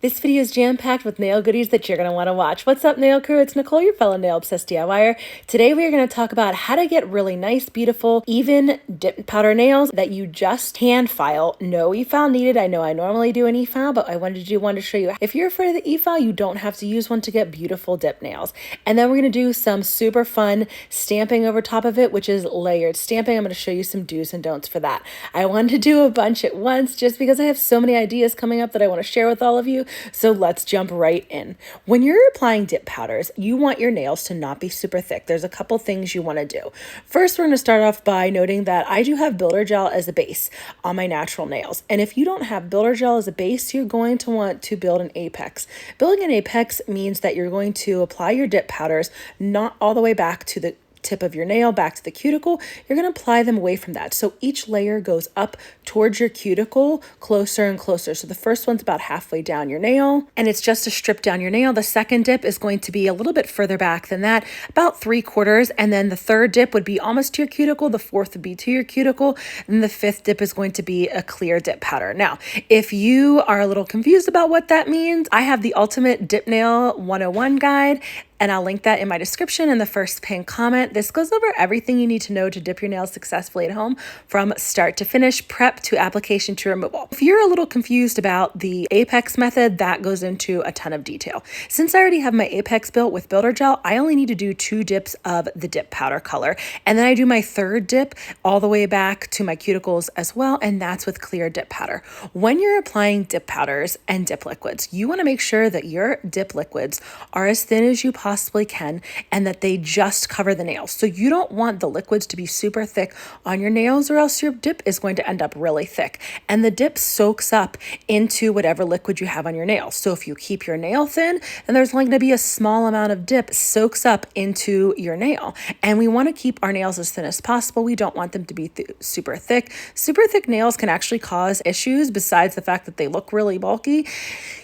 This video is jam-packed with nail goodies that you're going to want to watch. What's up, nail crew? It's Nicole, your fellow nail obsessed DIYer. Today we are going to talk about how to get really nice, beautiful, even dip powder nails that you just hand file. No e-file needed. I know I normally do an e-file, but I wanted to do one to show you. If you're afraid of the e-file, you don't have to use one to get beautiful dip nails. And then we're going to do some super fun stamping over top of it, which is layered stamping. I'm going to show you some do's and don'ts for that. I wanted to do a bunch at once just because I have so many ideas coming up that I want to share with all of you. So let's jump right in. When you're applying dip powders, you want your nails to not be super thick. There's a couple things you want to do. First, we're going to start off by noting that I do have builder gel as a base on my natural nails. And if you don't have builder gel as a base, you're going to want to build an apex. Building an apex means that you're going to apply your dip powders not all the way back to the tip of your nail back to the cuticle. You're going to apply them away from that. So each layer goes up towards your cuticle closer and closer. So the first one's about halfway down your nail, and it's just to strip down your nail. The second dip is going to be a little bit further back than that, about 3/4. And then the third dip would be almost to your cuticle. The fourth would be to your cuticle. And the fifth dip is going to be a clear dip powder. Now, if you are a little confused about what that means, I have the Ultimate Dip Nail 101 guide, and I'll link that in my description in the first pinned comment. This goes over everything you need to know to dip your nails successfully at home from start to finish, prep to application to removal. If you're a little confused about the apex method, that goes into a ton of detail. Since I already have my apex built with builder gel, I only need to do 2 dips of the dip powder color. And then I do my third dip all the way back to my cuticles as well, and that's with clear dip powder. When you're applying dip powders and dip liquids, you want to make sure that your dip liquids are as thin as you possibly can and that they just cover the nails. So you don't want the liquids to be super thick on your nails, or else your dip is going to end up really thick. And the dip soaks up into whatever liquid you have on your nails. So if you keep your nail thin, then there's only going to be a small amount of dip soaks up into your nail. And we want to keep our nails as thin as possible. We don't want them to be super thick. Super thick nails can actually cause issues besides the fact that they look really bulky.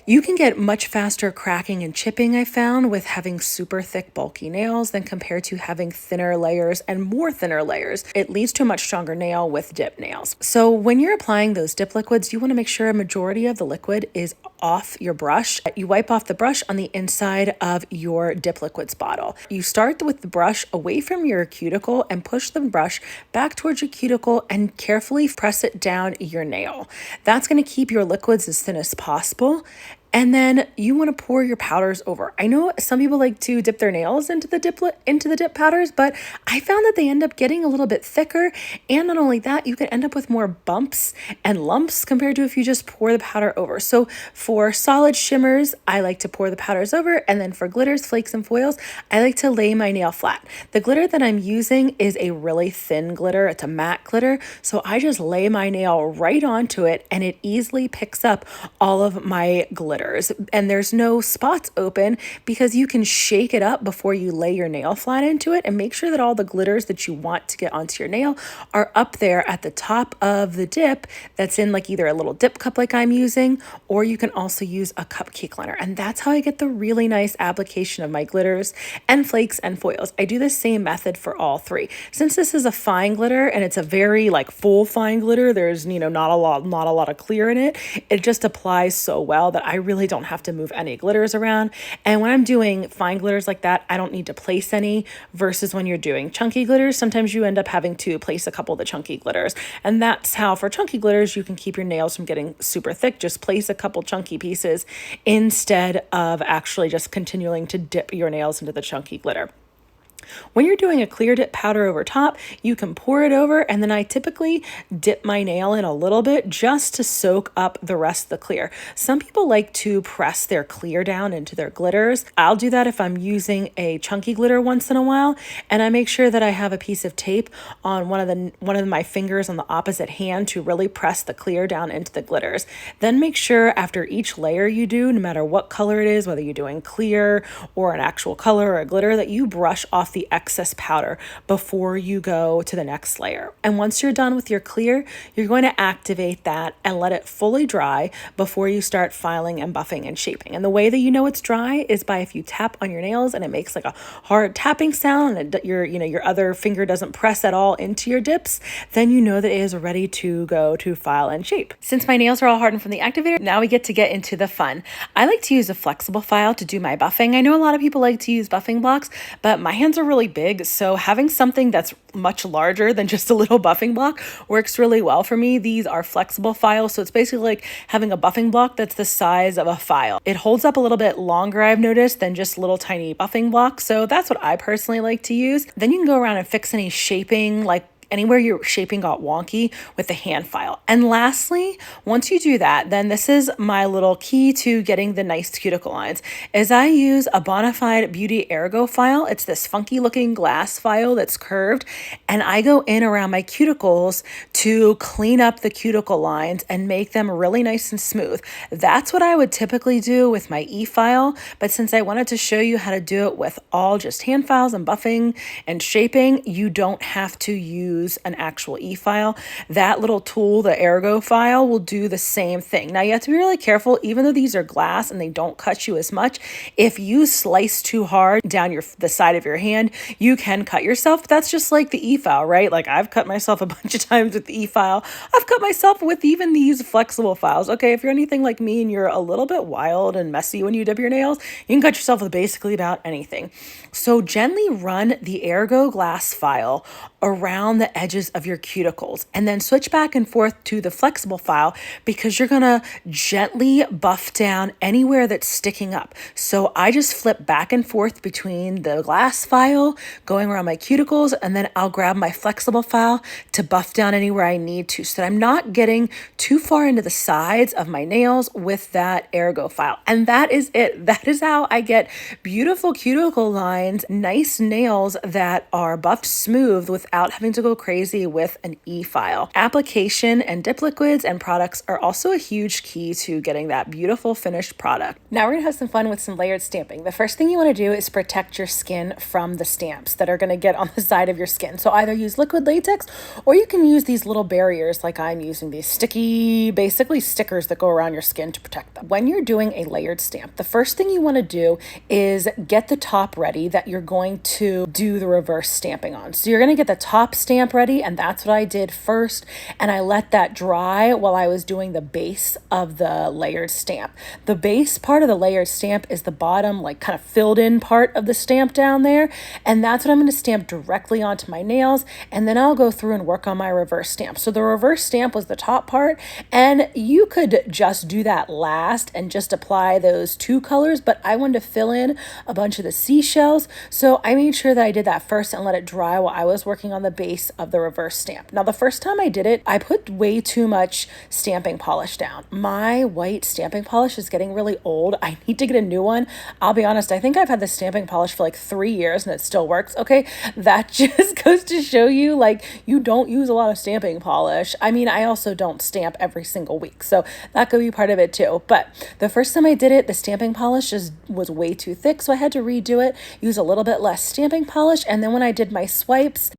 You can get much faster cracking and chipping, I found, with having super thick, bulky nails than compared to having thinner layers and more thinner layers. It leads to a much stronger nail with dip nails. So when you're applying those dip liquids, you want to make sure a majority of the liquid is off your brush. You wipe off the brush on the inside of your dip liquids bottle. You start with the brush away from your cuticle and push the brush back towards your cuticle and carefully press it down your nail. That's going to keep your liquids as thin as possible. And then you want to pour your powders over. I know some people like to dip their nails into the dip powders, but I found that they end up getting a little bit thicker. And not only that, you can end up with more bumps and lumps compared to if you just pour the powder over. So for solid shimmers, I like to pour the powders over. And then for glitters, flakes, and foils, I like to lay my nail flat. The glitter that I'm using is a really thin glitter. It's a matte glitter. So I just lay my nail right onto it, and it easily picks up all of my glitter. And there's no spots open because you can shake it up before you lay your nail flat into it and make sure that all the glitters that you want to get onto your nail are up there at the top of the dip that's in like either a little dip cup like I'm using, or you can also use a cupcake liner. And that's how I get the really nice application of my glitters and flakes and foils. I do the same method for all 3. Since this is a fine glitter and it's a very like full fine glitter, there's not a lot of clear in it. It just applies so well that I really don't have to move any glitters around. And when I'm doing fine glitters like that, I don't need to place any, versus when you're doing chunky glitters, sometimes you end up having to place a couple of the chunky glitters. And that's how for chunky glitters, you can keep your nails from getting super thick. Just place a couple chunky pieces instead of actually just continuing to dip your nails into the chunky glitter. When you're doing a clear dip powder over top, you can pour it over, and then I typically dip my nail in a little bit just to soak up the rest of the clear. Some people like to press their clear down into their glitters. I'll do that if I'm using a chunky glitter once in a while, and I make sure that I have a piece of tape on one of my fingers on the opposite hand to really press the clear down into the glitters. Then make sure after each layer you do, no matter what color it is, whether you're doing clear or an actual color or a glitter, that you brush off the excess powder before you go to the next layer. And once you're done with your clear, you're going to activate that and let it fully dry before you start filing and buffing and shaping. And the way that you know it's dry is by if you tap on your nails and it makes like a hard tapping sound and your other finger doesn't press at all into your dips, then you know that it is ready to go to file and shape. Since my nails are all hardened from the activator, now we get to get into the fun. I like to use a flexible file to do my buffing. I know a lot of people like to use buffing blocks, but my hands are really big, so having something that's much larger than just a little buffing block works really well for me. These are flexible files, so it's basically like having a buffing block that's the size of a file. It holds up a little bit longer, I've noticed, than just little tiny buffing blocks, so that's what I personally like to use. Then you can go around and fix any shaping, like anywhere your shaping got wonky, with the hand file. And lastly, once you do that, then this is my little key to getting the nice cuticle lines, is I use a Bonafide Beauty Ergo file. It's this funky looking glass file that's curved, and I go in around my cuticles to clean up the cuticle lines and make them really nice and smooth. That's what I would typically do with my e-file, but since I wanted to show you how to do it with all just hand files and buffing and shaping, you don't have to use an actual e-file. That little tool, the Ergo file, will do the same thing. Now you have to be really careful, even though these are glass and they don't cut you as much. If you slice too hard down the side of your hand, you can cut yourself. That's just like the e-file, right? Like I've cut myself a bunch of times with the e-file. I've cut myself with even these flexible files. Okay, if you're anything like me and you're a little bit wild and messy when you dip your nails, you can cut yourself with basically about anything. So gently run the Ergo glass file around the edges of your cuticles and then switch back and forth to the flexible file, because you're gonna gently buff down anywhere that's sticking up. So I just flip back and forth between the glass file going around my cuticles, and then I'll grab my flexible file to buff down anywhere I need to, so that I'm not getting too far into the sides of my nails with that Ergo file. And that is it. That is how I get beautiful cuticle lines, nice nails that are buffed smooth without having to go crazy with an e-file. Application and dip liquids and products are also a huge key to getting that beautiful finished product. Now we're gonna have some fun with some layered stamping. The first thing you wanna do is protect your skin from the stamps that are gonna get on the side of your skin. So either use liquid latex, or you can use these little barriers like I'm using, these sticky, basically stickers that go around your skin to protect them. When you're doing a layered stamp, the first thing you wanna do is get the top ready that you're going to do the reverse stamping on. So you're gonna get the top stamp ready, and that's what I did first, and I let that dry while I was doing the base of the layered stamp. The base part of the layered stamp is the bottom, like kind of filled in part of the stamp down there, and that's what I'm going to stamp directly onto my nails, and then I'll go through and work on my reverse stamp. So the reverse stamp was the top part, and you could just do that last and just apply those two colors, but I wanted to fill in a bunch of the seashells, so I made sure that I did that first and let it dry while I was working on the base of the reverse stamp. Now the first time I did it, I put way too much stamping polish down. My white stamping polish is getting really old. I need to get a new one. I'll be honest, I think I've had the stamping polish for like 3 years and it still works. Okay, that just goes to show you, like, you don't use a lot of stamping polish. I mean, I also don't stamp every single week, so that could be part of it too. But the first time I did it, the stamping polish just was way too thick, so I had to redo it, use a little bit less stamping polish, and then when I did my swipes,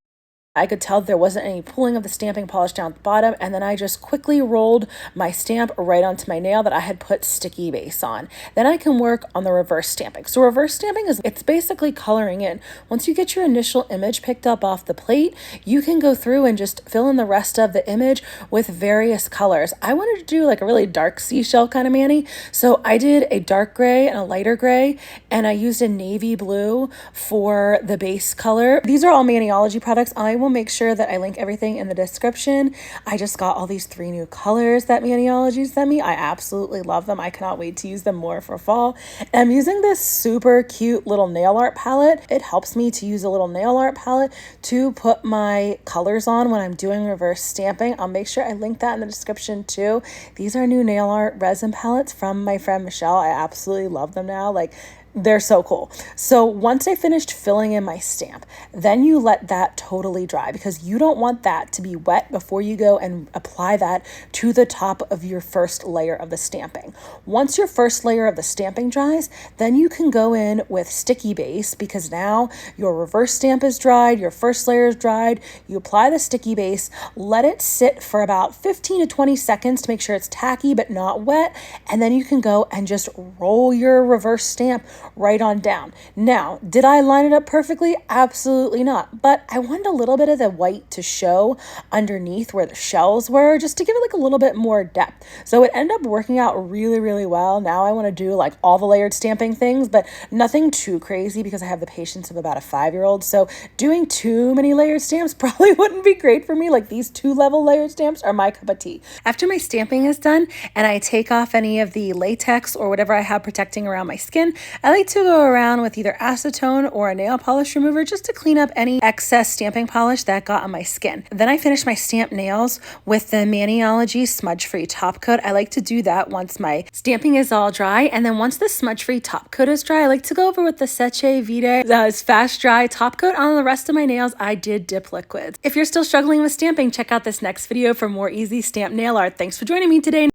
I could tell there wasn't any pulling of the stamping polish down at the bottom, and then I just quickly rolled my stamp right onto my nail that I had put sticky base on. Then I can work on the reverse stamping. So reverse stamping it's basically coloring in. Once you get your initial image picked up off the plate, you can go through and just fill in the rest of the image with various colors. I wanted to do like a really dark seashell kind of mani, so I did a dark gray and a lighter gray, and I used a navy blue for the base color. These are all Maniology products. I will make sure that I link everything in the description. I just got all these 3 new colors that Maniology sent me. I absolutely love them. I cannot wait to use them more for fall. And I'm using this super cute little nail art palette. It helps me to use a little nail art palette to put my colors on when I'm doing reverse stamping. I'll make sure I link that in the description too. These are new nail art resin palettes from my friend Michelle. I absolutely love them now. Like, they're so cool. So once I finished filling in my stamp, then you let that totally dry because you don't want that to be wet before you go and apply that to the top of your first layer of the stamping. Once your first layer of the stamping dries, then you can go in with sticky base because now your reverse stamp is dried, your first layer is dried. You apply the sticky base, let it sit for about 15 to 20 seconds to make sure it's tacky but not wet, and then you can go and just roll your reverse stamp right on down. Now, did I line it up perfectly? Absolutely not, but I wanted a little bit of the white to show underneath where the shells were, just to give it like a little bit more depth. So it ended up working out really, really well. Now I want to do like all the layered stamping things, but nothing too crazy because I have the patience of about a 5-year-old. So doing too many layered stamps probably wouldn't be great for me. Like these 2-level layered stamps are my cup of tea. After my stamping is done and I take off any of the latex or whatever I have protecting around my skin, I like to go around with either acetone or a nail polish remover just to clean up any excess stamping polish that got on my skin. Then I finish my stamped nails with the Maniology smudge-free top coat. I like to do that once my stamping is all dry, and then once the smudge-free top coat is dry, I like to go over with the Seche Vite fast dry top coat. On the rest of my nails, I did dip liquids. If you're still struggling with stamping, check out this next video for more easy stamp nail art. Thanks for joining me today.